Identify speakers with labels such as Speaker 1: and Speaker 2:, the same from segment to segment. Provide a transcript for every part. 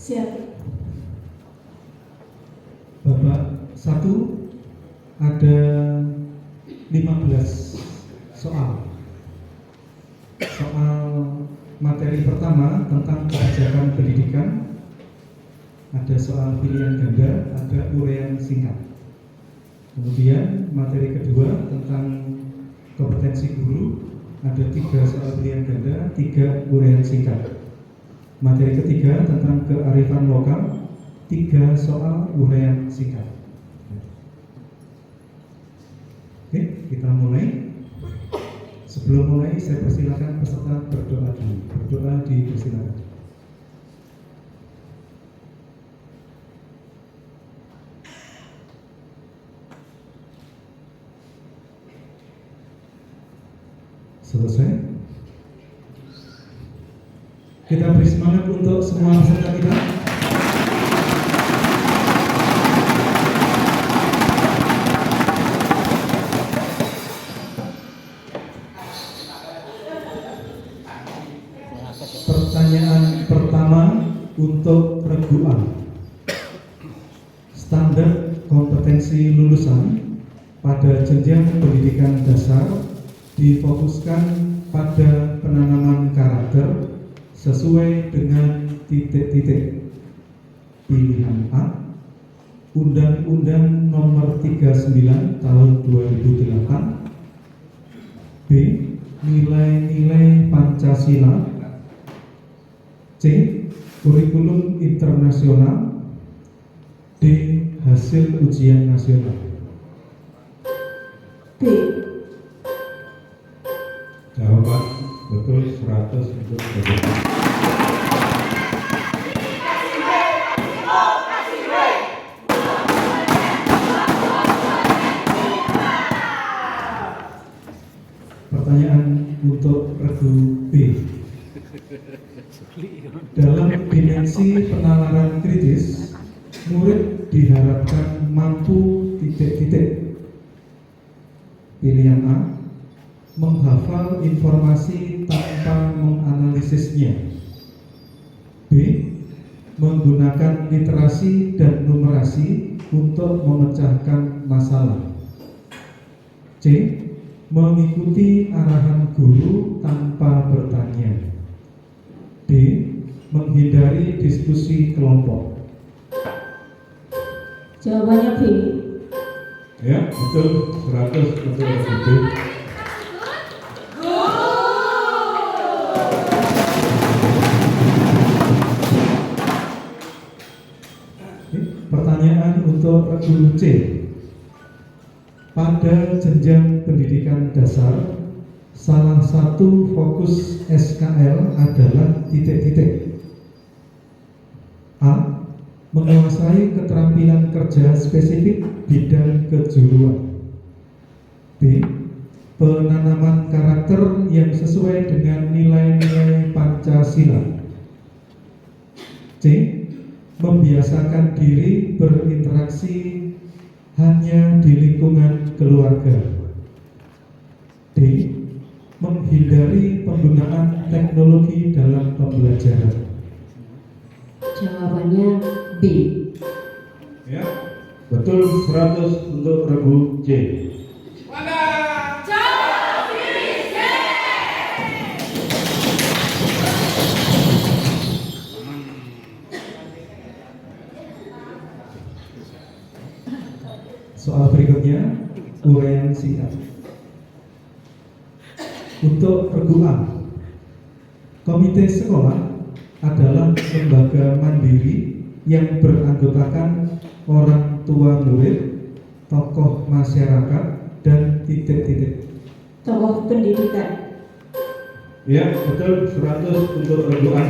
Speaker 1: Siap.
Speaker 2: Babak 1 ada 15 soal. Soal materi pertama tentang kebijakan pendidikan, ada soal pilihan ganda, ada uraian singkat. Kemudian materi kedua tentang kompetensi guru, ada 3 soal pilihan ganda, 3 uraian singkat. Materi ketiga tentang kearifan lokal, 3 soal uraian singkat. Oke, kita mulai. Sebelum mulai, saya persilakan peserta berdoa dulu. Berdoa dipersilakan. Selesai. Kita beri semangat untuk semua peserta kita. Pertanyaan pertama untuk reguan. Standar kompetensi lulusan pada jenjang pendidikan dasar difokuskan pada penanaman karakter sesuai dengan titik-titik. Pilihan A, Undang-Undang Nomor 39 Tahun 2008. B, nilai-nilai Pancasila. C, kurikulum internasional. D, hasil ujian nasional.
Speaker 1: B.
Speaker 3: Jawaban betul 100 untuk betul.
Speaker 2: Pertanyaan untuk regu B. Dalam dimensi penalaran kritis, murid diharapkan mampu titik-titik. Pilihan A, menghafal informasi tanpa menganalisisnya. B, menggunakan literasi dan numerasi untuk memecahkan masalah. C, mengikuti arahan guru tanpa bertanya. D, menghindari diskusi kelompok.
Speaker 1: Jawabannya B.
Speaker 3: Ya, betul 100 untuk betul.
Speaker 2: Pertanyaan untuk regu C. Pada jenjang pendidikan dasar, salah satu fokus SKL adalah titik-titik. A, menguasai keterampilan kerja spesifik bidang kejuruan. B, penanaman karakter yang sesuai dengan nilai-nilai Pancasila. C, membiasakan diri berinteraksi hanya di lingkungan keluarga. D, menghindari penggunaan teknologi dalam pembelajaran.
Speaker 1: Jawabannya B.
Speaker 3: Ya, betul 100 untuk regu C.
Speaker 2: Soal berikutnya, uraian singkat. Untuk regu A, komite sekolah adalah lembaga mandiri yang beranggotakan orang tua murid, tokoh masyarakat, dan titik-titik.
Speaker 1: Tokoh pendidikan.
Speaker 3: Ya, betul 100 untuk regu A.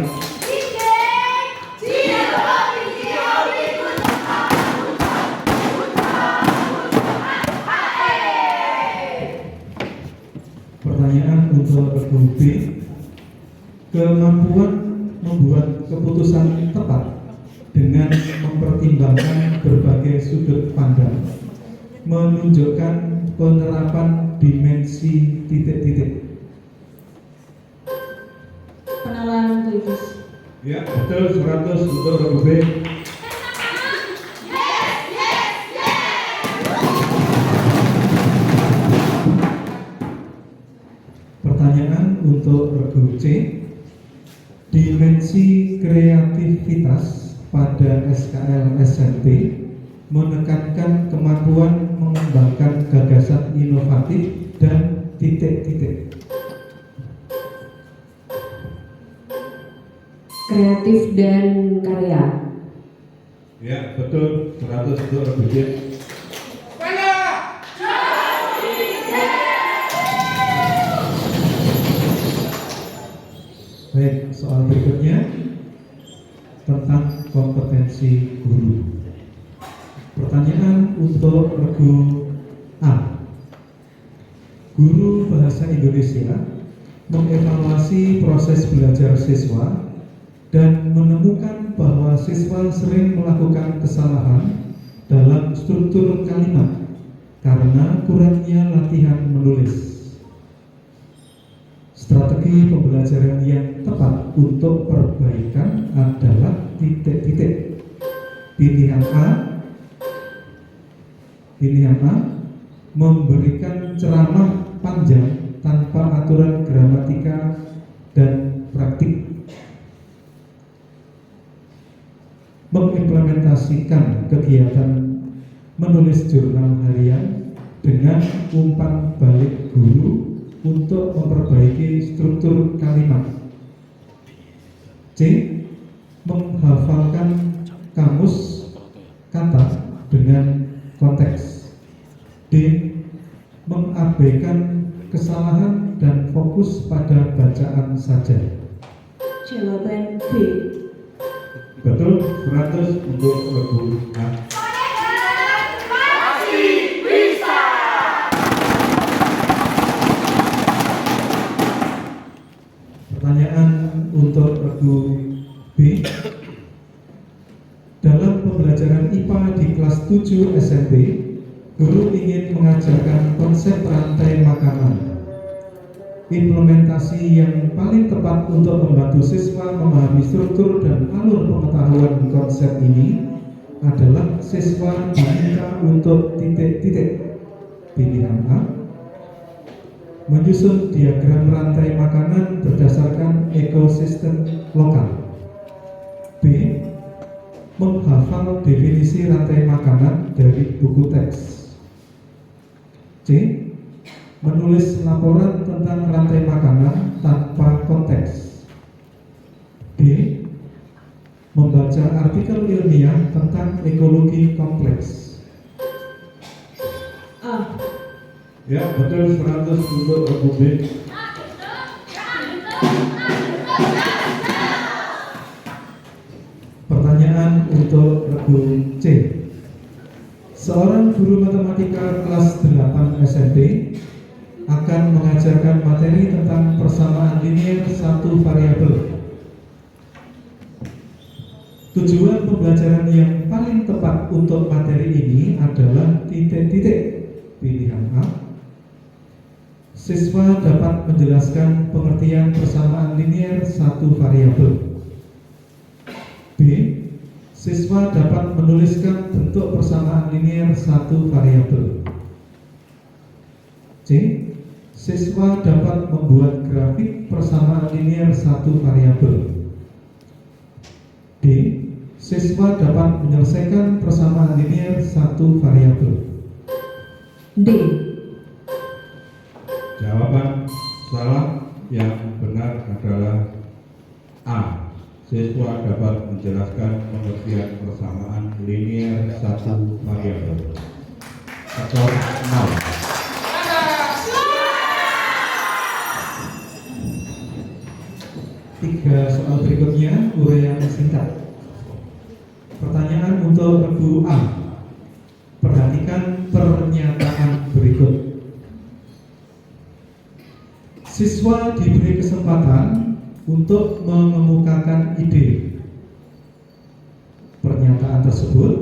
Speaker 2: Pertanyaan untuk regu B, kemampuan membuat keputusan tepat dengan mempertimbangkan berbagai sudut pandang menunjukkan penerapan dimensi titik-titik.
Speaker 1: Penalaran kritis.
Speaker 3: Ya, betul 100 untuk regu B.
Speaker 2: Pertanyaan untuk regu C. Dimensi kreativitas pada SKL SMP menekankan kemampuan mengembangkan gagasan inovatif dan titik-titik.
Speaker 4: Kreatif dan karya.
Speaker 3: Ya, betul 100 untuk regu C.
Speaker 2: Baik, soal berikutnya tentang kompetensi guru. Pertanyaan untuk regu A. Guru Bahasa Indonesia mengevaluasi proses belajar siswa dan menemukan bahwa siswa sering melakukan kesalahan dalam struktur kalimat karena kurangnya latihan menulis. Strategi pembelajaran yang tepat untuk perbaikan adalah titik-titik. Pilihan A, memberikan ceramah panjang tanpa aturan gramatika dan praktik. Mengimplementasikan kegiatan menulis jurnal harian dengan umpan balik guru untuk memperbaiki struktur kalimat. C. Menghafalkan kamus kata dengan konteks. D. Mengabaikan kesalahan dan fokus pada bacaan saja.
Speaker 1: Jawaban B.
Speaker 3: Betul 100 untuk regu A.
Speaker 2: Pertanyaan untuk regu B. Dalam pembelajaran IPA di kelas 7 SMP, guru ingin mengajarkan konsep rantai makanan. Implementasi yang paling tepat untuk membantu siswa memahami struktur dan alur pengetahuan konsep ini adalah siswa diminta untuk titik-titik. Pilihan A. Menyusun diagram rantai makanan berdasarkan ekosistem lokal. B. Menghafal definisi rantai makanan dari buku teks. C. Menulis laporan tentang rantai makanan tanpa konteks. D. Membaca artikel ilmiah tentang ekologi kompleks.
Speaker 1: A.
Speaker 3: Ya, betul 100 untuk regu B.
Speaker 2: Pertanyaan untuk regu C. Seorang guru matematika kelas 8 SMP akan mengajarkan materi tentang persamaan linear satu variabel. Tujuan pembelajaran yang paling tepat untuk materi ini adalah titik-titik. Pilihan A. Siswa dapat menjelaskan pengertian persamaan linear satu variabel. B. Siswa dapat menuliskan bentuk persamaan linear satu variabel. C. Siswa dapat membuat grafik persamaan linear satu variabel. D. Siswa dapat menyelesaikan persamaan linear satu variabel.
Speaker 4: D.
Speaker 3: Jawaban salah, yang benar adalah A. Siswa dapat menjelaskan pengertian persamaan linear satu variabel. Skor 0.
Speaker 2: Tiga soal berikutnya uraian singkat. Pertanyaan untuk regu A. Perhatikan pernyataan berikut. Siswa diberi kesempatan untuk mengemukakan ide. Pernyataan tersebut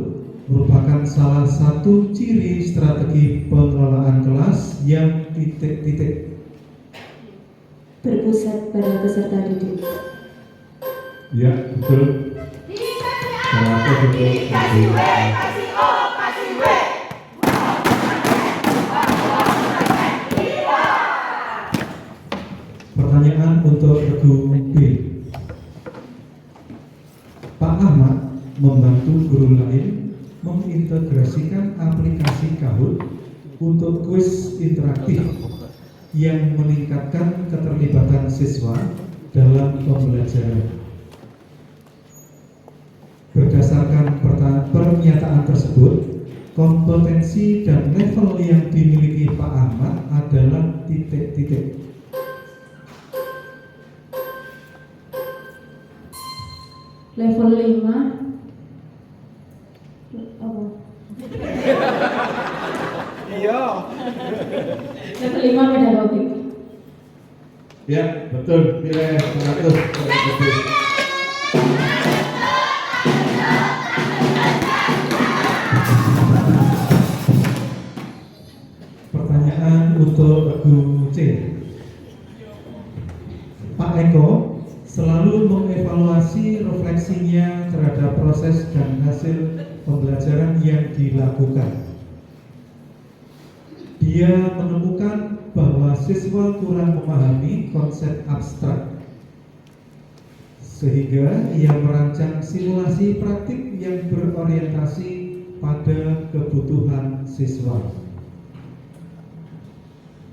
Speaker 2: merupakan salah satu ciri strategi pengelolaan kelas yang titik-titik.
Speaker 1: Berpusat pada peserta didik.
Speaker 3: Ya, betul. 100 untuk regu A.
Speaker 2: Pertanyaan untuk regu B. Pak Ahmad membantu guru lain mengintegrasikan aplikasi Kahoot untuk kuis interaktif yang meningkatkan keterlibatan siswa dalam pembelajaran. Berdasarkan pernyataan tersebut, kompetensi dan level yang dimiliki Pak Ahmad adalah titik-titik.
Speaker 1: Level 5. Apa?
Speaker 5: Iya.
Speaker 1: Level 5 pedagogik.
Speaker 3: Ya, betul. Nilai 100 untuk regu B.
Speaker 2: Pertanyaan untuk regu C. Pak Eko selalu mengevaluasi refleksinya terhadap proses dan hasil pembelajaran yang dilakukan. Dia menemukan bahwa siswa kurang memahami konsep abstrak, sehingga ia merancang simulasi praktik yang berorientasi pada kebutuhan siswa.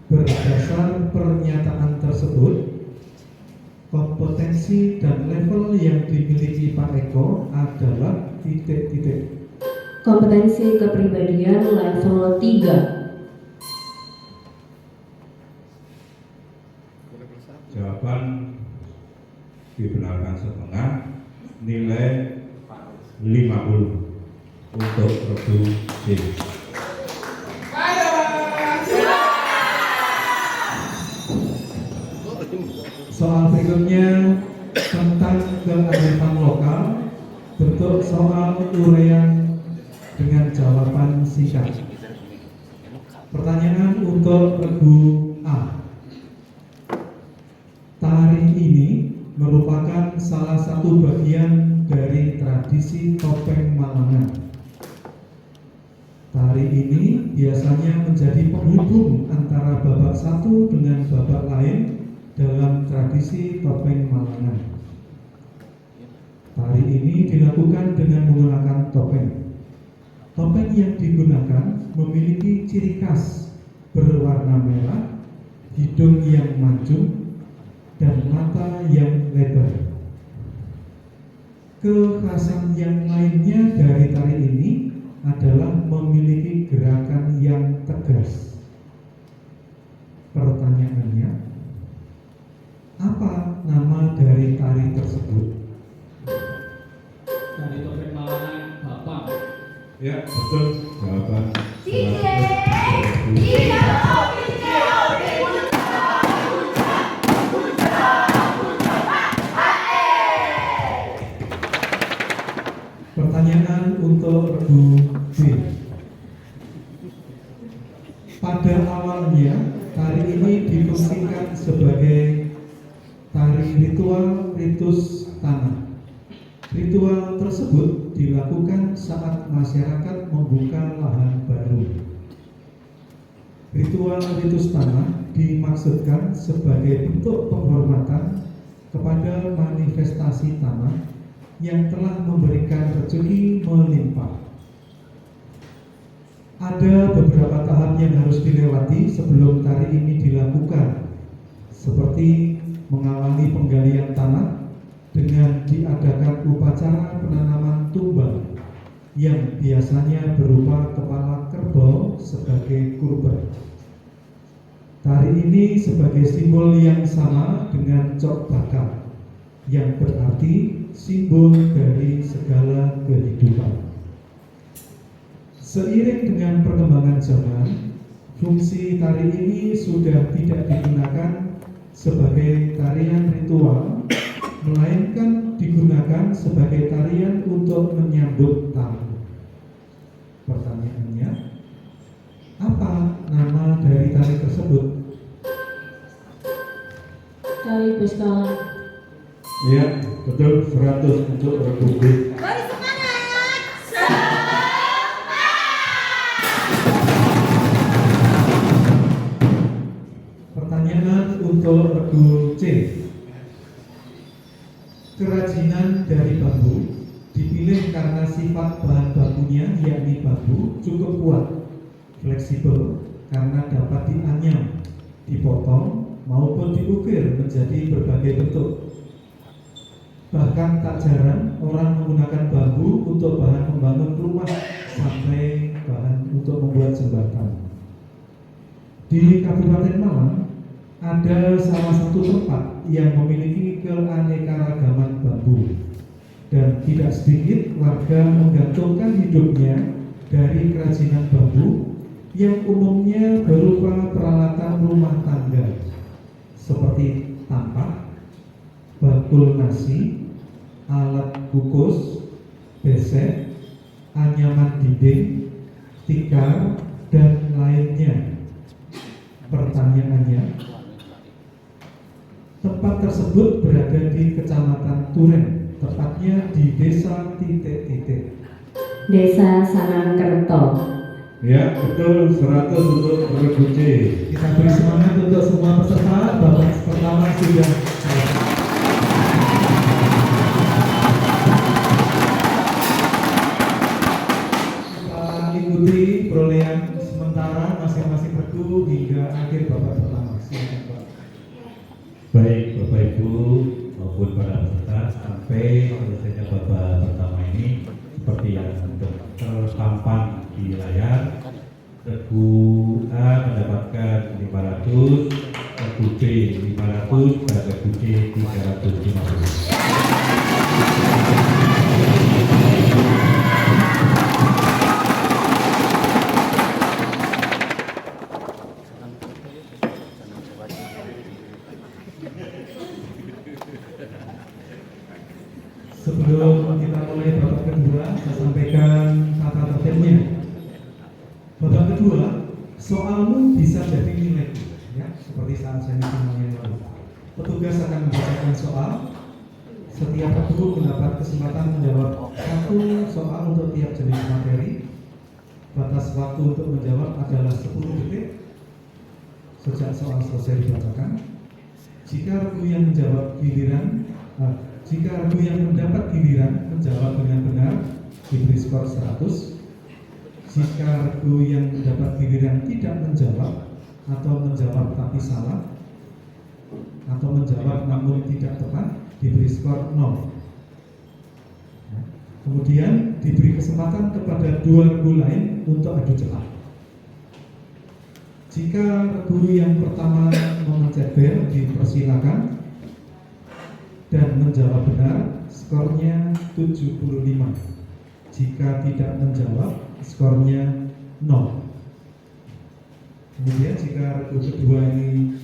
Speaker 2: Berdasar pernyataan tersebut, kompetensi dan level yang dimiliki Pak Eko adalah titik-titik.
Speaker 4: Kompetensi kepribadian level 3.
Speaker 3: Jawaban dibenarkan setengah, nilai 50 untuk regu C.
Speaker 2: Soal berikutnya tentang kearifan lokal, bentuk soal uraian dengan jawaban singkat. Pertanyaan untuk regu A. Tari ini merupakan salah satu bagian dari tradisi topeng Malangan. Tari ini biasanya menjadi penghubung antara babak satu dengan babak lain dalam tradisi topeng Malangan. Tari ini dilakukan dengan menggunakan topeng. Topeng yang digunakan memiliki ciri khas berwarna merah, hidung yang mancung, dan mata yang lebar. Kekhasan yang lainnya dari tari ini adalah memiliki gerakan yang tegas. Pertanyaannya, apa nama dari tari tersebut?
Speaker 6: Dari topeng Malangan Bapak.
Speaker 3: Ya, betul. Jawaban 100 untuk regu
Speaker 2: Pertanyaan untuk regu B. Pada awalnya, tari ini difungsikan sebagai tari ritual ritus tanah. Ritual tersebut dilakukan saat masyarakat membuka lahan baru. Ritual ritus tanah dimaksudkan sebagai bentuk penghormatan kepada manifestasi tanah yang telah memberikan rezeki melimpah. Ada beberapa tahap yang harus dilewati sebelum tari ini dilakukan, seperti mengawali penggalian tanah dengan diadakan upacara penanaman tumbal yang biasanya berupa kepala kerbau sebagai kurban. Tari ini sebagai simbol yang sama dengan cok bakar, yang berarti simbol dari segala kehidupan. Seiring dengan perkembangan zaman, fungsi tari ini sudah tidak digunakan sebagai tarian ritual, melainkan digunakan sebagai tarian untuk menyambut tamu. Pertanyaannya, apa nama dari tari tersebut?
Speaker 1: Tari Beskala.
Speaker 3: Ya, betul. 100 100 untuk Republik.
Speaker 2: Pertanyaan untuk regu C. Kerajinan dari bambu dipilih karena sifat bahan bakunya yakni bambu cukup kuat, fleksibel karena dapat dianyam, dipotong maupun diukir menjadi berbagai bentuk. Bahkan tak jarang orang menggunakan bambu untuk bahan membangun rumah sampai bahan untuk membuat jembatan. Di Kabupaten Malang ada salah satu tempat yang memiliki keanekaragaman bambu dan tidak sedikit warga menggantungkan hidupnya dari kerajinan bambu yang umumnya berupa peralatan rumah tangga seperti tapak, bakul nasi, alat kukus, besek, anyaman dinding, tikar, dan lainnya. Pertanyaannya, tempat tersebut berada di Kecamatan Turen, tepatnya di Desa titik-titik.
Speaker 4: Desa Sanangkerto.
Speaker 3: Ya, betul, 100 untuk Regu C.
Speaker 2: Kita beri semangat untuk semua peserta. Babak pertama sudah selesai. Kita ikuti perolehan sementara masing-masing regu hingga akhir babak pertama. Silakan Pak.
Speaker 5: Baik Bapak Ibu maupun para peserta, sampai selesainya babak pertama ini seperti yang terpampang di layar, regu A mendapatkan 500, regu B 500, dan regu C 350.
Speaker 2: Sebelum kita mulai babak kedua, saya sampaikan tata tertibnya. Babak kedua, soalmu bisa jadi nilai, ya, seperti saat saya yang lalu. Petugas akan membacakan soal. Setiap regu mendapat kesempatan menjawab satu soal untuk tiap jenis materi. Batas waktu untuk menjawab adalah 10 detik sejak soal selesai dibacakan. Jika regu yang menjawab jika regu yang mendapat giliran menjawab dengan benar, diberi skor 100. Jika regu yang mendapat giliran tidak menjawab atau menjawab tapi salah atau menjawab namun tidak tepat, diberi skor 0. Kemudian diberi kesempatan kepada dua regu lain untuk adu cepat. Jika regu yang pertama memencet bel, dipersilakan dan menjawab benar, skornya 75. Jika tidak menjawab, skornya 0. Kemudian jika regu kedua ini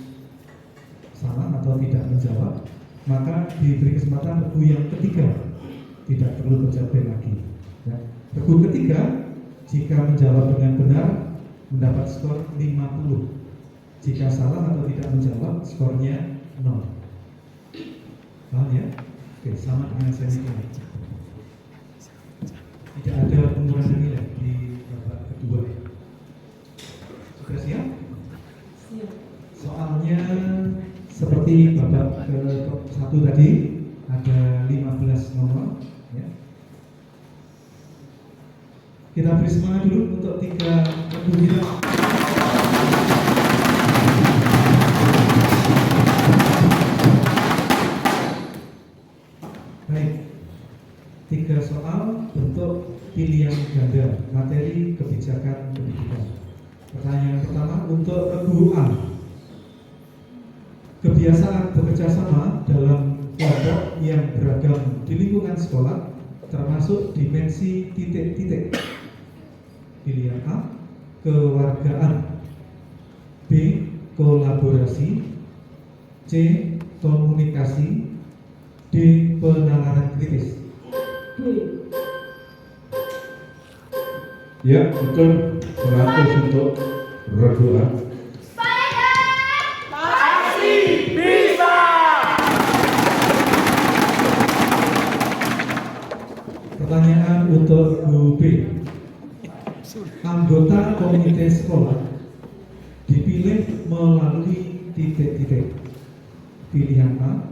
Speaker 2: salah atau tidak menjawab, maka diberi kesempatan regu yang ketiga, tidak perlu pencet bel lagi. Ya. Regu ketiga, jika menjawab dengan benar, mendapat skor 50. Jika salah atau tidak menjawab, skornya 0. Paham ya? Oke, sama dengan saya ini. Tidak ada pengurangan nilai di babak kedua. Sudah siap?
Speaker 1: Siap.
Speaker 2: Soalnya seperti babak ke-1 tadi, ada 15 nomor. Ya. Kita beri semangat dulu untuk 3 regu kita. Baik, 3 soal bentuk pilihan ganda materi kebijakan pendidikan. Pertanyaan pertama untuk regu A. Kebiasaan bekerja sama dalam kelompok yang beragam di lingkungan sekolah termasuk dimensi titik-titik. Pilihan A, kewargaan. B, kolaborasi. C, komunikasi. D, penalaran kritis.
Speaker 3: Ya, betul, 100 untuk Regu A.
Speaker 2: Pertanyaan untuk Bu B. Anggota komite sekolah dipilih melalui titik-titik. Pilihan A,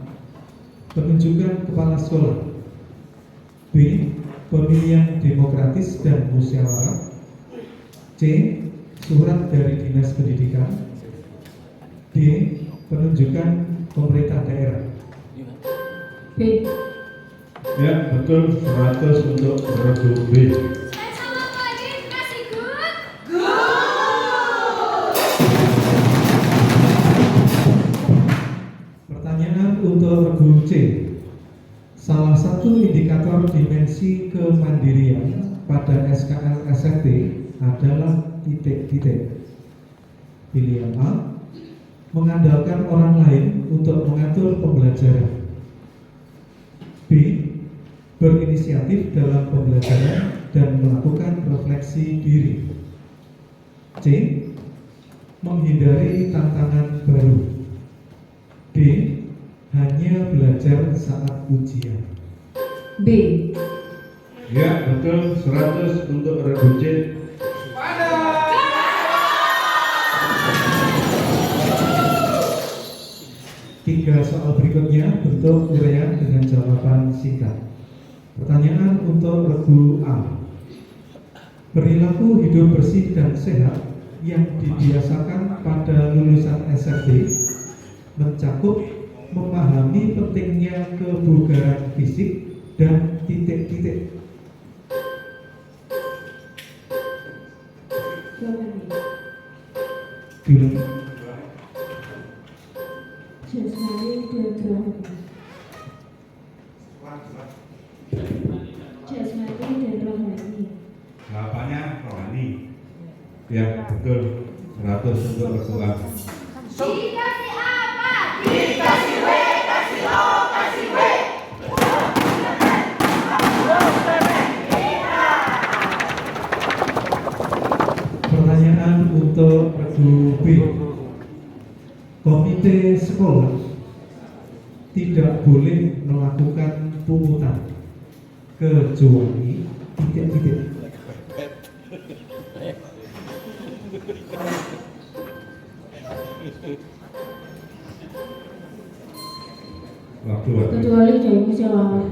Speaker 2: penunjukan kepala sekolah. B, pemilihan demokratis dan musyawarah. C, surat dari dinas pendidikan. D, penunjukan pemerintah daerah.
Speaker 1: B.
Speaker 3: Ya, betul. 100 untuk regu B.
Speaker 2: Pertanyaan untuk regu C. Salah satu indikator dimensi kemandirian pada SKL SRT adalah titik-titik. Pilihan A, mengandalkan orang lain untuk mengatur pembelajaran. B, berinisiatif dalam pembelajaran dan melakukan refleksi diri. C, menghindari tantangan baru. D, hanya belajar saat ujian.
Speaker 4: B.
Speaker 3: Ya, betul. 100 untuk regu C.
Speaker 2: Tiga soal berikutnya bentuk uraian dengan jawaban singkat. Pertanyaan untuk regu A. Perilaku hidup bersih dan sehat yang dibiasakan pada lulusan SRT mencakup memahami pentingnya kebugaran fisik dan titik-titik. Dulu.
Speaker 1: Jasmani dan rohani. Jasmani dan rohani.
Speaker 5: Jawabannya rohani.
Speaker 3: Ya, betul. 100 untuk regu A.
Speaker 7: Dikasih apa? Dikasih W, kasih O, kasih W.
Speaker 2: Pertanyaan untuk regu B. Komite sekolah tidak boleh melakukan pungutan kecuali titik-titik.
Speaker 3: Waktu habis.
Speaker 1: Kecuali dari musyawarah.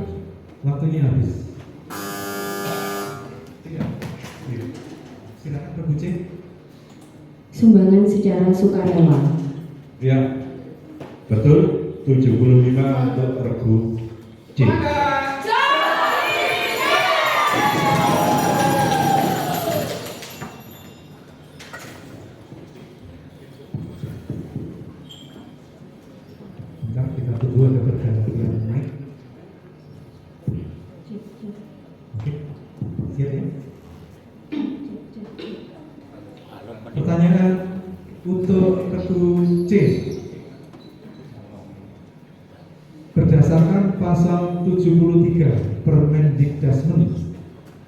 Speaker 2: Waktunya habis. Tidak. Silakan Regu C.
Speaker 4: Sumbangan secara sukarela.
Speaker 3: Ya, betul. 75 untuk regu C.
Speaker 2: Bentar, kita tunggu ada pergantian mic. Oke, siap ya. Pertanyaan untuk regu C. Berdasarkan pasal 73 Permendikdasmen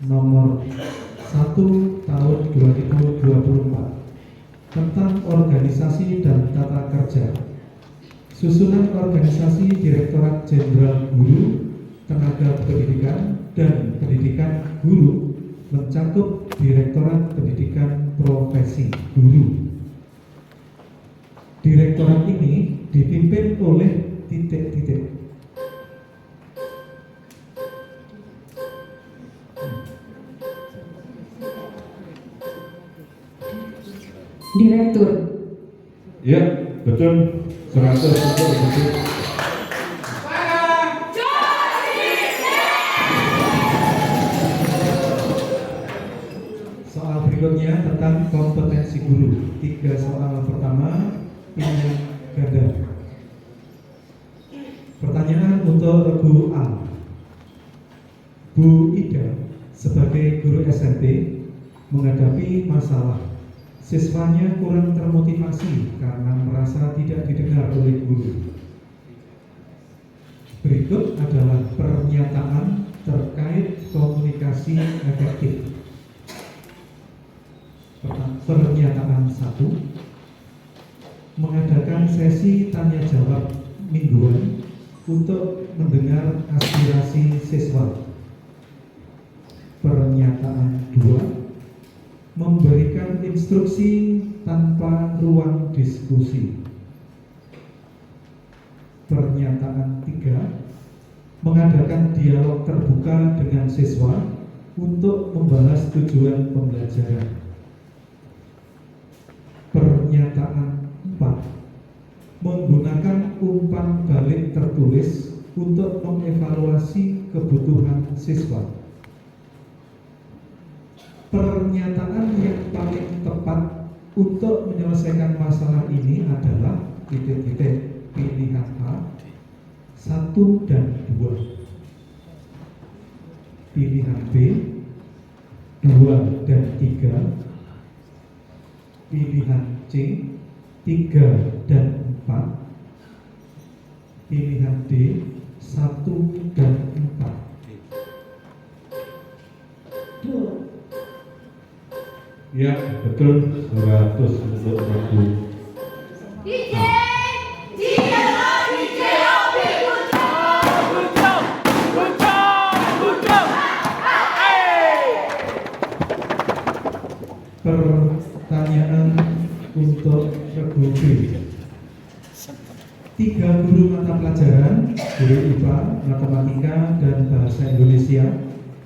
Speaker 2: nomor 1 tahun 2024 tentang organisasi dan tata kerja, susunan organisasi Direktorat Jenderal Guru, Tenaga Pendidikan, dan Pendidikan Guru mencakup Direktorat Pendidikan Profesi Guru. Direktorat ini dipimpin oleh titik-titik.
Speaker 4: Direktur.
Speaker 3: Ya, betul. 100 untuk regu C.
Speaker 2: Soal berikutnya tentang kompetensi guru. 3 soal pertama pilihan ganda. Pertanyaan untuk regu A. Bu Ida sebagai guru SMP menghadapi masalah siswanya kurang termotivasi karena merasa tidak didengar oleh guru. Berikut adalah pernyataan terkait komunikasi efektif. Pernyataan 1, mengadakan sesi tanya jawab mingguan untuk mendengar aspirasi siswa. Pernyataan 2, memberikan instruksi tanpa ruang diskusi. Pernyataan 3, mengadakan dialog terbuka dengan siswa untuk membahas tujuan pembelajaran. Pernyataan 4, menggunakan umpan balik tertulis untuk mengevaluasi kebutuhan siswa. Pernyataan yang paling tepat untuk menyelesaikan masalah ini adalah titik-titik pilihan A 1 dan 2, pilihan B 2 dan 3, pilihan C 3 dan 4, pilihan D 1 dan 4.
Speaker 1: Betul.
Speaker 3: Ya, betul. 100 untuk regu.
Speaker 7: DJ, DJ, DJ, Obi, good job.
Speaker 2: Pertanyaan untuk regu B. 3 guru mata pelajaran, guru IPA, matematika, dan bahasa Indonesia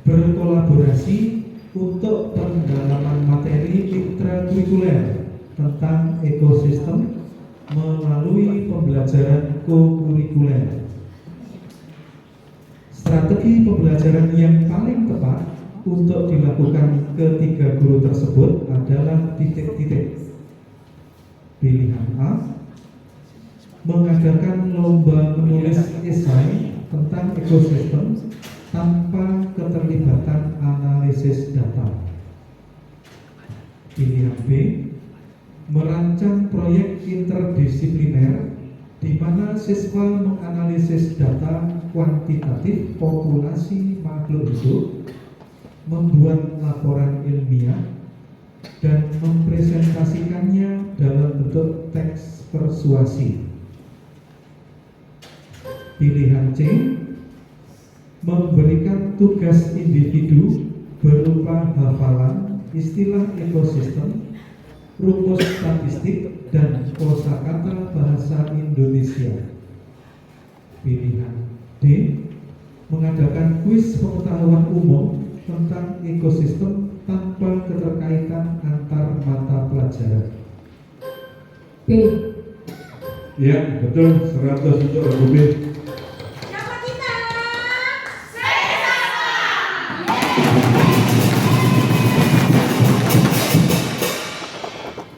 Speaker 2: berkolaborasi untuk pendalaman materi intrakurikuler tentang ekosistem melalui pembelajaran kokurikuler. Strategi pembelajaran yang paling tepat untuk dilakukan ketiga guru tersebut adalah titik-titik. Pilihan A, mengadakan lomba menulis esai tentang ekosistem tanpa keterlibatan analisis data. Pilihan B, merancang proyek interdisipliner di mana siswa menganalisis data kuantitatif populasi makhluk hidup, membuat laporan ilmiah, dan mempresentasikannya dalam bentuk teks persuasi. Pilihan C, memberikan tugas individu berupa hafalan istilah ekosistem, rumus statistik, dan kosakata bahasa Indonesia. Pilihan D, mengadakan kuis pengetahuan umum tentang ekosistem tanpa keterkaitan antar mata pelajaran.
Speaker 1: B.
Speaker 3: Ya, betul. 100 untuk regu B.
Speaker 7: Siapa kita? Bersama.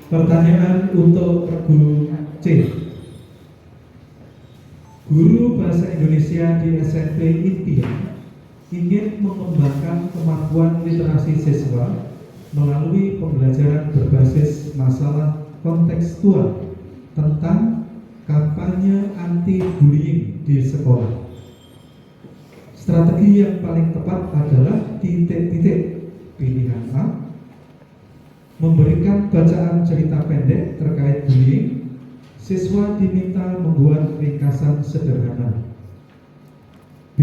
Speaker 2: Pertanyaan untuk regu C. Guru bahasa Indonesia di SMP Impian ingin mengembangkan kemampuan literasi siswa melalui pembelajaran berbasis masalah kontekstual tentang kampanye anti-bullying di sekolah. Strategi yang paling tepat adalah titik-titik. Pilihan A, memberikan bacaan cerita pendek terkait bullying. Siswa diminta membuat ringkasan sederhana. B,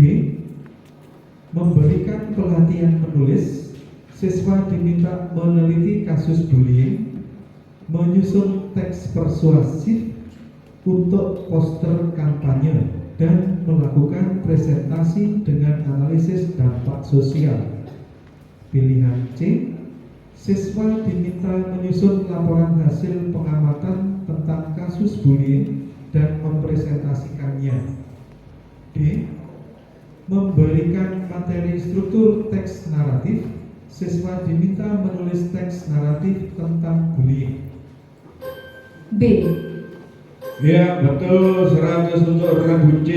Speaker 2: memberikan pelatihan menulis. Siswa diminta meneliti kasus bullying, menyusun teks persuasif untuk poster kampanye, dan melakukan presentasi dengan analisis dampak sosial. Pilihan C, siswa diminta menyusun laporan hasil pengamatan tentang kasus bullying dan mempresentasikannya. D, memberikan materi struktur teks naratif. Siswa diminta menulis teks naratif tentang bullying.
Speaker 4: B.
Speaker 3: Ya, betul. 100 untuk regu C.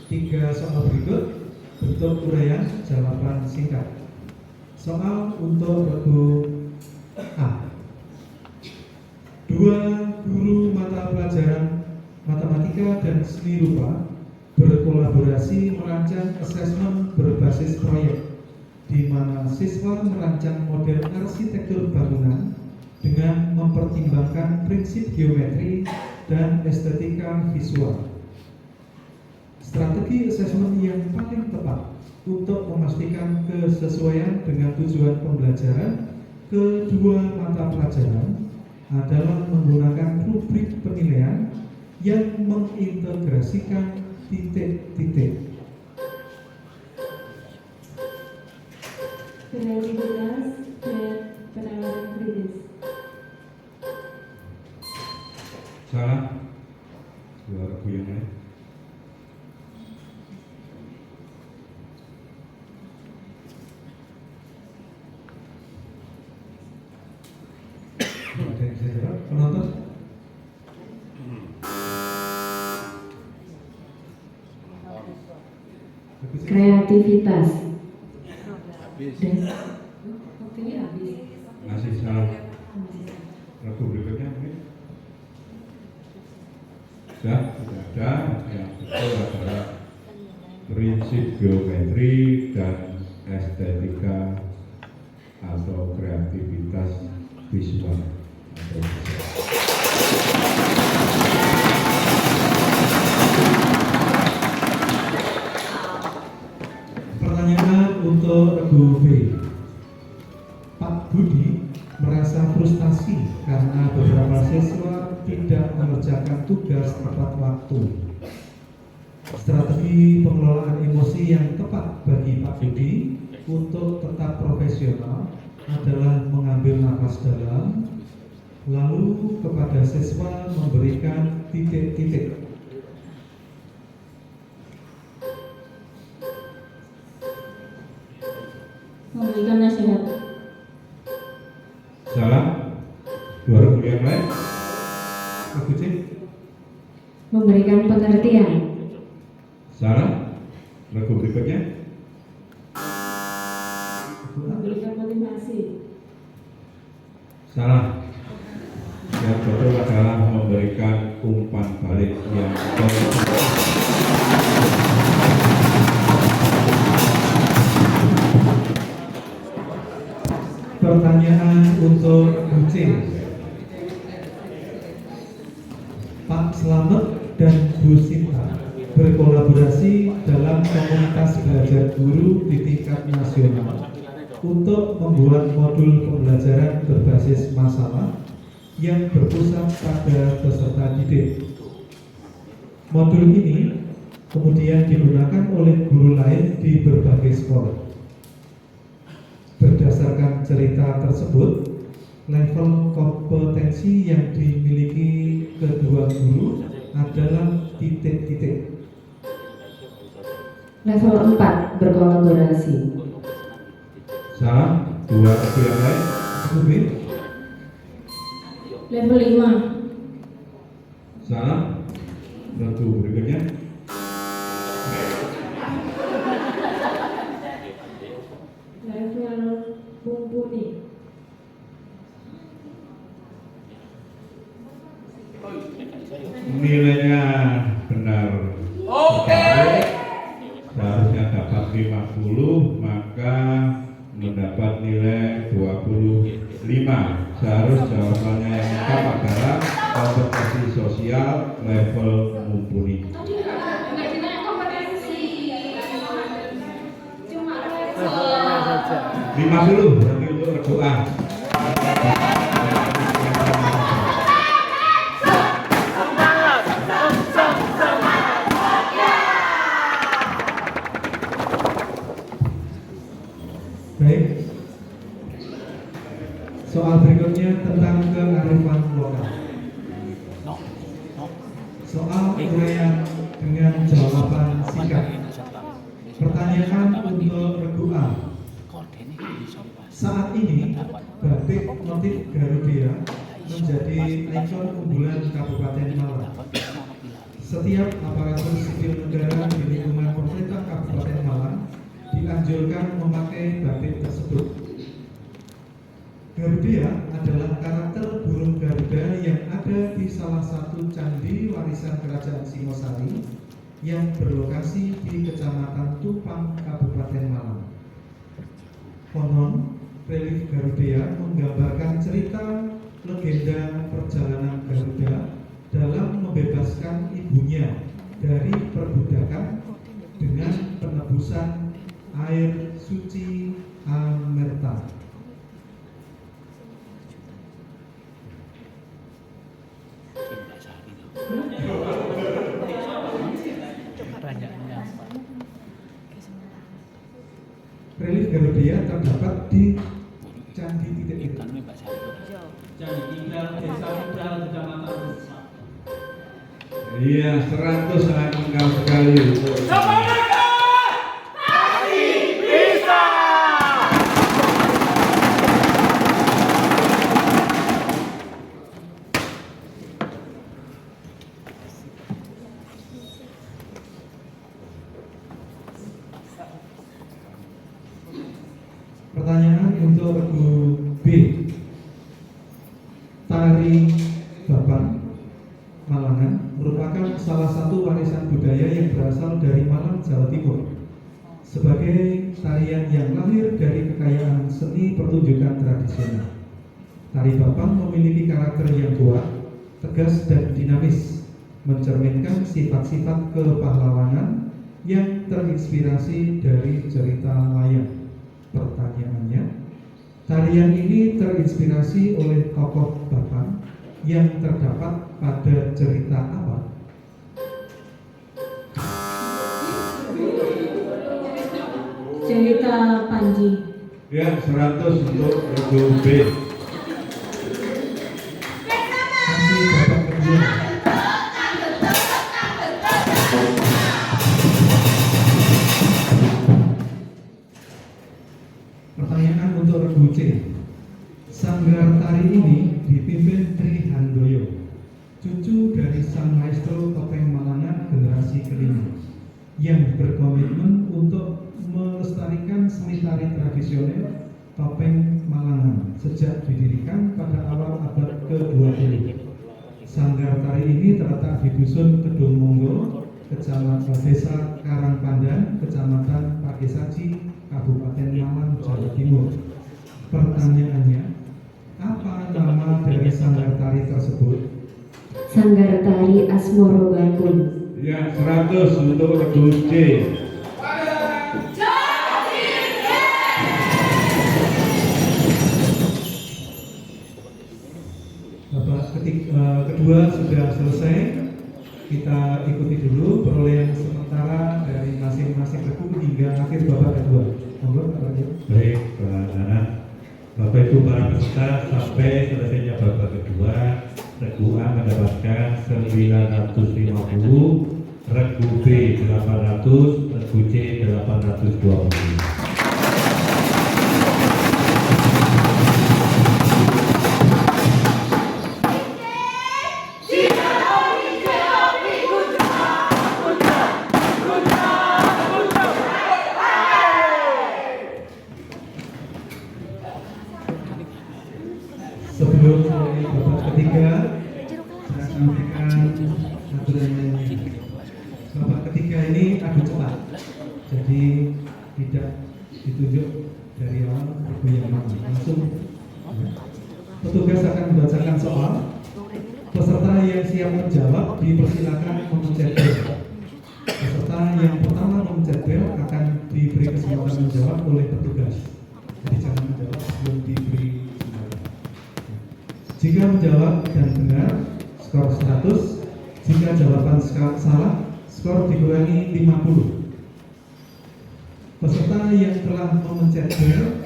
Speaker 2: 3 soal berikut bentuk uraian jawaban singkat. Soal untuk regu A. 2 guru mata pelajaran matematika dan seni rupa berkolaborasi merancang asesmen berbasis proyek, di mana siswa merancang model arsitektur bangunan dengan mempertimbangkan prinsip geometri dan estetika visual. strategi asesmen yang paling tepat untuk memastikan kesesuaian dengan tujuan pembelajaran kedua mata pelajaran adalah menggunakan rubrik penilaian yang mengintegrasikan titik-titik.
Speaker 1: Kreativitas dan penalaran kritis.
Speaker 5: Salah. Dua regu yang lain.
Speaker 2: Ada yang saya jawab, penonton?
Speaker 1: Kreativitas. Dan waktunya habis.
Speaker 5: Masih salah. Regu berikutnya mungkin. Sudah ada. Yang betul adalah prinsip geometri dan estetika atau kreativitas visual.
Speaker 2: Pertanyaan untuk regu B. Pak Budi merasa frustasi karena beberapa siswa tidak mengerjakan tugas tepat waktu. Strategi pengelolaan emosi yang tepat bagi Pak Budi untuk tetap profesional adalah mengambil napas dalam, lalu kepada siswa memberikan titik-titik.
Speaker 1: Memberikan nasihat.
Speaker 5: Salah. Dua regu yang lain.
Speaker 2: Regu C.
Speaker 1: Memberikan pengertian.
Speaker 5: Salah. Regu berikutnya.
Speaker 1: Memberikan motivasi.
Speaker 5: Salah. Yang betul adalah memberikan umpan balik yang positif.
Speaker 2: Pertanyaan untuk Bucin. Pak Slamet dan Bu Sinta berkolaborasi dalam komunitas belajar guru di tingkat nasional untuk membuat modul pembelajaran berbasis masalah yang berpusat pada peserta didik. Modul ini kemudian digunakan oleh guru lain di berbagai sekolah. Berdasarkan cerita tersebut, level kompetensi yang dimiliki kedua guru adalah titik-titik.
Speaker 1: Level 4 berkolaborasi.
Speaker 5: Salah. Dua regu yang lain.
Speaker 2: Lebih.
Speaker 1: Level 5
Speaker 5: Salah. Regu berikutnya.
Speaker 1: level mumpuni.
Speaker 5: Nilainya benar. Oke. Seharusnya dapat 50, maka mendapat nilai 25. Seharus jawabannya yang lengkap adalah kompetensi sosial level mumpuni.
Speaker 7: Enggak ditanya kompetensi. Cuma level.
Speaker 5: 50 berarti untuk regu A.
Speaker 2: Baik. Soal berikutnya tentang kearifan lokal. Soal uraian dengan jawaban singkat. Pertanyaan untuk regu A. Saat ini, batik motif Garudia menjadi ikon unggulan Kabupaten Malang. Setiap aparatur sipil negara di lingkungan pemerintah Kabupaten Malang dianjurkan memakai batik tersebut. Garudia adalah karakter burung Garuda yang ada di salah satu candi warisan Kerajaan Singosari yang berlokasi di Kecamatan Tupang, Kabupaten Malang. Konon, relief Garuda menggambarkan cerita legenda perjalanan Garuda dalam membebaskan ibunya dari perbudakan dengan penebusan air suci Amerta. Relief Garudia terdapat di Candi Titik.
Speaker 6: Candi Tinggal, Desa Mudal, Kecamatan Rusak.
Speaker 5: Iya, 100 sangat lengkap sekali.
Speaker 2: Pertanyaan untuk regu B. Tari Bapang Malangan merupakan salah satu warisan budaya yang berasal dari Malang, Jawa Timur. Sebagai tarian yang lahir dari kekayaan seni pertunjukan tradisional, tari Bapang memiliki karakter yang kuat, tegas dan dinamis, mencerminkan sifat-sifat kepahlawanan yang terinspirasi dari cerita wayang. Pertanyaannya, tarian ini terinspirasi oleh tokoh Bapang yang terdapat pada cerita apa?
Speaker 4: Cerita Panji.
Speaker 5: Ya, 100 untuk regu B.
Speaker 2: Kasih babak kedua. Pertanyaan untuk regu C. Sanggar tari ini dipimpin Tri Handoyo, cucu dari sang maestro topeng Malangan generasi kelima, yang berkomitmen untuk melestarikan seni tari tradisional topeng Malangan sejak didirikan pada awal abad ke-20. Sanggar tari ini terletak di Dusun Kedung Monggo, Kecamatan Desa Karangpandan, Kecamatan Pagesaji, Kabupaten Malang, Jawa Timur. Pertanyaannya, apa nama dari sanggar tari tersebut?
Speaker 1: Sanggar Tari Asmoro Bakun.
Speaker 5: Ya, 100 untuk regu C.
Speaker 2: Kedua sudah selesai. Kita ikuti dulu perolehan sementara dari masing-masing regu hingga akhir babak kedua. Monggo, Pak Raja.
Speaker 8: Baik, Pak Nana. Bapak Ibu para peserta, sampai selesainya babak kedua, regu A mendapatkan 950, regu B 800, regu C 820.
Speaker 2: Sebelum mulai babak ketiga, saya sampaikan aturan. Babak ketiga ini adu cepat, jadi tidak ditunjuk dari awal regu yang mana, langsung. Petugas akan membacakan soal. Peserta yang siap menjawab dipersilakan memencet bel. Peserta yang pertama memencet bel akan diberi kesempatan menjawab oleh petugas. Jadi jangan menjawab sebelum diberi. Jika menjawab dan benar, skor 100. Jika jawaban salah, skor dikurangi 50. Peserta yang telah memencet bel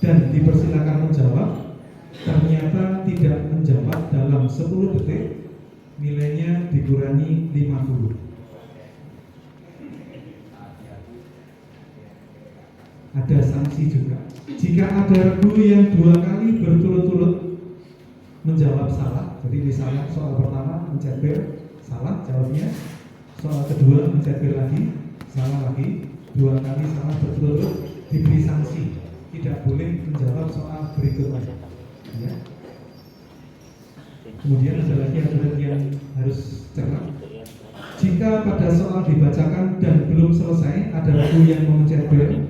Speaker 2: dan dipersilakan menjawab ternyata tidak menjawab dalam 10 detik, nilainya dikurangi 50. Ada sanksi juga. Jika ada regu yang 2 kali berturut-turut menjawab salah, jadi misalnya soal pertama mencet bel, salah jawabnya, soal kedua mencet bel lagi, salah lagi, 2 kali salah berturut-turut, diberi sanksi, tidak boleh menjawab soal berikutnya. Ya. Kemudian ada lagi aturan yang harus cermat. Jika pada soal dibacakan dan belum selesai ada regu yang memencet bel,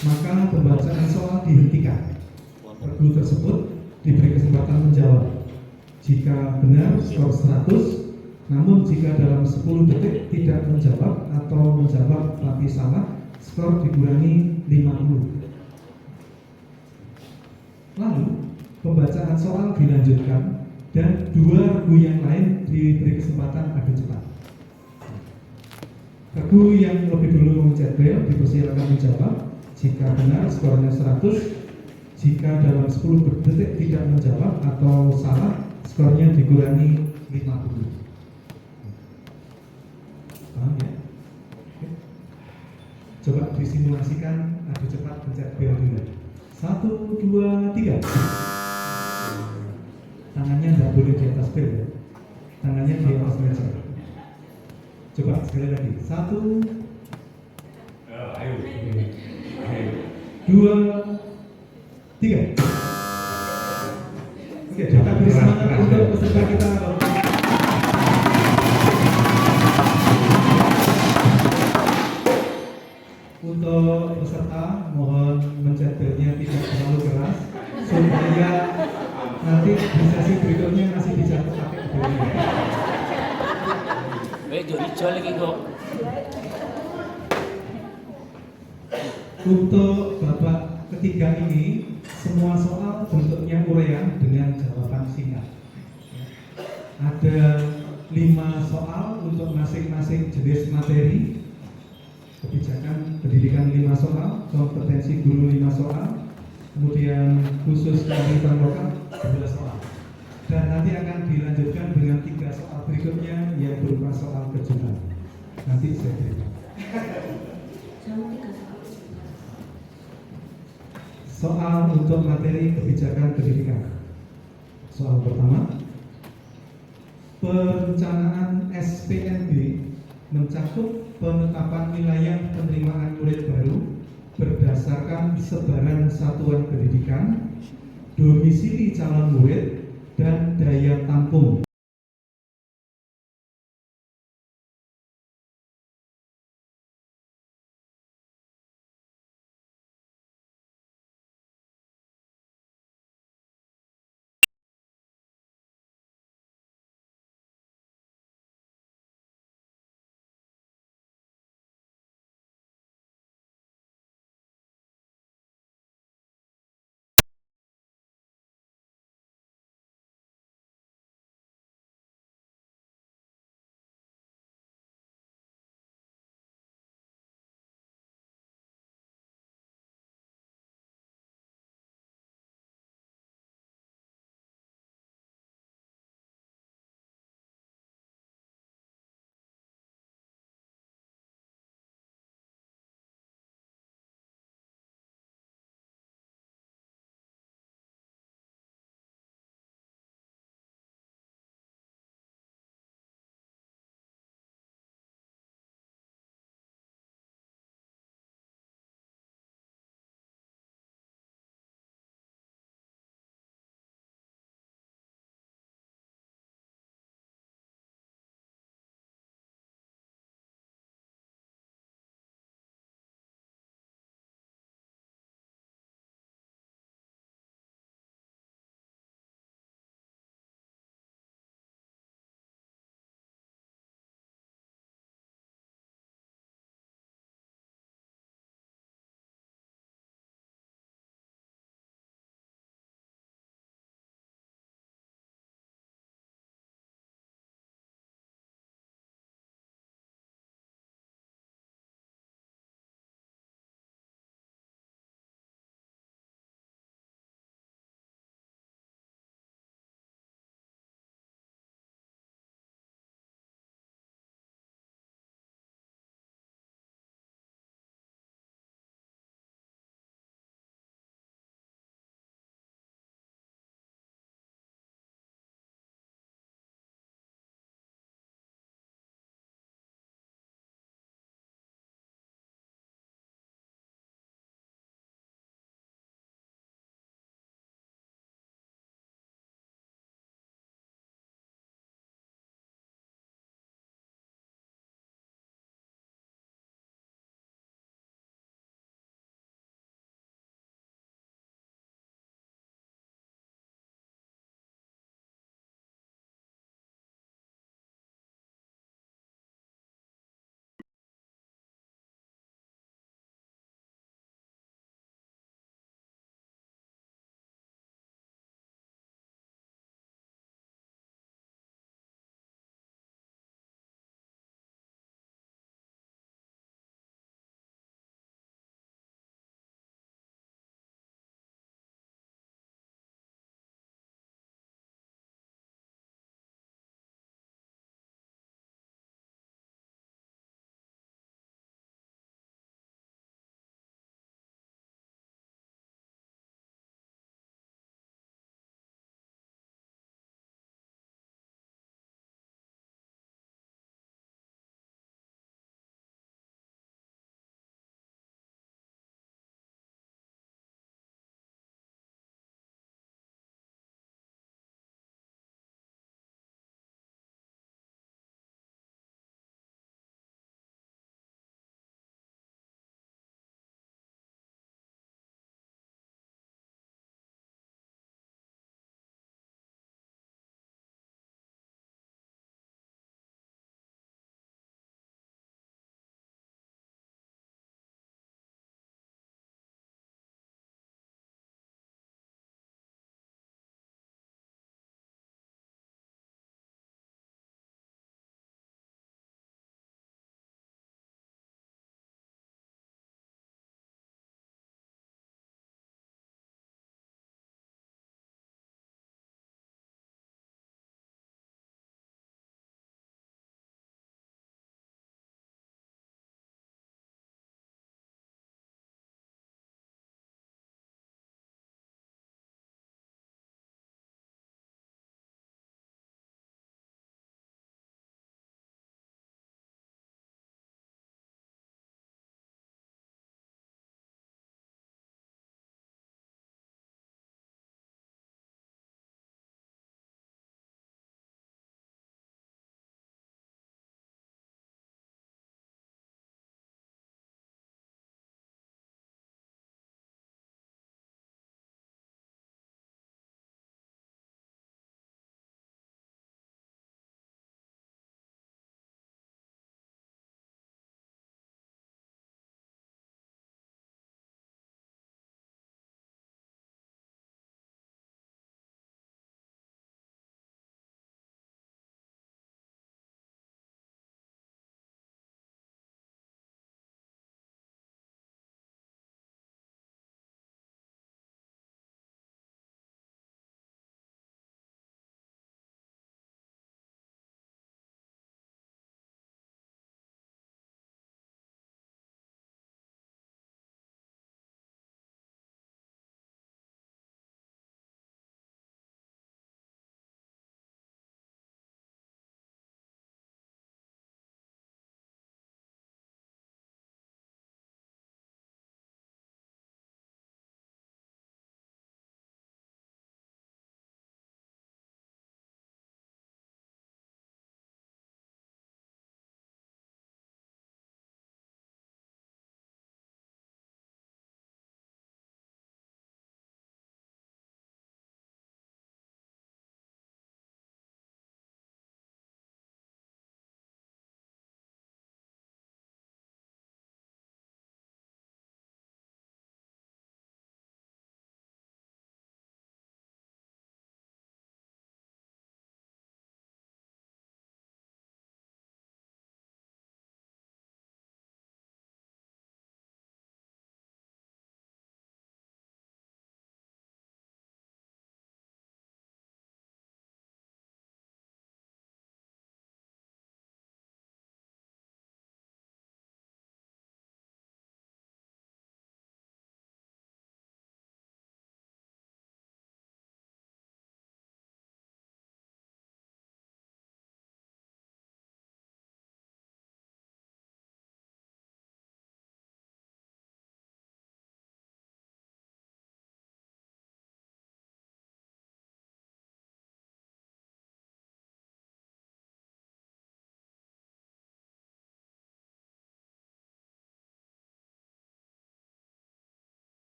Speaker 2: maka pembacaan soal dihentikan. Regu tersebut diberi kesempatan menjawab. Jika benar skor 100, Namun jika dalam 10 detik tidak menjawab atau menjawab tapi salah, skor dikurangi 50. Lalu pembacaan soal dilanjutkan dan 2 regu yang lain diberi kesempatan adu cepat. Regu yang lebih dulu memencet bel dipersilakan menjawab. Jika benar skornya 100. Jika dalam 10 detik tidak menjawab atau salah, skornya dikurangi 50. Paham ya? Oke. Coba disimulasikan adu cepat pencet bel dulu. 1, 2, 3. Tangannya nggak boleh di atas bel ya. Tangannya di atas meja. Coba sekali lagi. 1, 2, 3. Oke, kita beri semangat untuk peserta kita. Untuk peserta, mohon mencet belnya tidak terlalu keras supaya nanti di sesi berikutnya masih bisa pakai belnya.
Speaker 6: hijau lagi kok.
Speaker 2: Untuk babak ketiga ini, semua soal bentuknya urean dengan jawaban singkat. Ada 5 soal untuk masing-masing jenis materi. Kebijakan pendidikan 5 soal, kompetensi guru 5 soal, kemudian khusus kearifan lokal 12 soal. Dan nanti akan dilanjutkan dengan 3 soal berikutnya yang berupa soal kejutan. Nanti saya berikan. Soal untuk materi kebijakan pendidikan. Soal pertama, perencanaan SPNB mencakup penetapan wilayah penerimaan murid baru berdasarkan sebaran satuan pendidikan, domisili calon murid, dan daya tampung